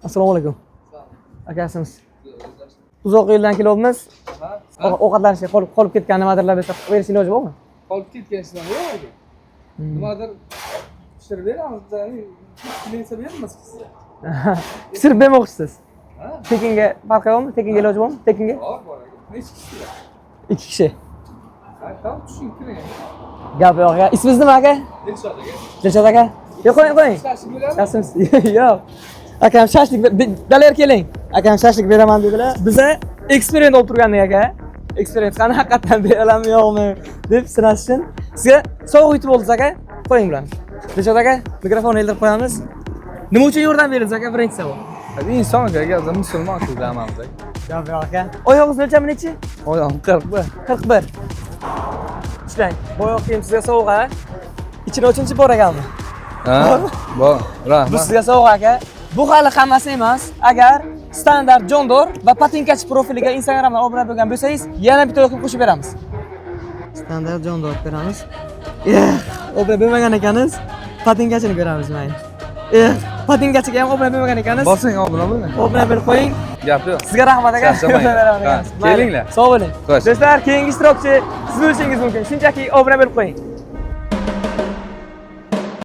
Assalomu alaykum. Akasimiz. Uzoq yo'ldan kelyapmiz. Ovqatlanishga qolib ketgan nimadirlar desa berish iloji bormi? Qolib ketgan ishlar yo'q. Nimadir pishirib beramiz. Kimsa beramiz sizga. Pishirib bermoqchisiz. Tekinga farqi bormi? Tekinga iloji bormi? Tekinga? Bor. Necha kishilar? 2 kishi. Tamam tushuntiring. Gap yo'q aka. Ismingiz nima aka? Dilshod aka. Dilshod aka. Yo'q, qo'ying. Shashlik beramiz. Yaxshimisiz? Yo'q. Akam shashlik dalar keling. Akam shashlik beraman dedilar. Biza eksperiment olib turgandik aka. Eksperiment qani haqiqatan beralammi yo'qmi deb sinash uchun sizga sovg'a yutib oldik aka. Qo'ying bilan. Dilshod aka, mikrofonni eldirib qo'yamiz. Nima uchun yordam berdingiz aka? Birinchi savol. Inson aka, musulmon so'zlamamiz aka. Gap yo'q aka. Oyog'ingiz o'lchami nechi? Oyog'im 41. 41. Ishlang. Bu oyoq kiyim sizga sovg'a. Ichida uchinchi bor ekanmi? Ha? Bor. Rahmat. Bu sizga sovg'a aka. Bu hali hammasi emas. Agar standart jondor va patinkachi profiliga Instagramdan obuna bo'lgan bo'lsangiz, yana bitta oyoqni qo'shib beramiz. Standart jondor beramiz. Obuna bo'lmagan ekansiz, patinkachini beramiz mayli. Patinkachiga ham obuna bo'lmagan ekansiz. Bosing obuna bo'ling. Obuna berib qo'ying. Gap yo'q. Sizga rahmat aka. Kelinglar. Sog' bo'ling. Do'stlar, keyingi ishtirokchi siz bo'lishingiz mumkin. Shunchaki obuna berib qo'ying.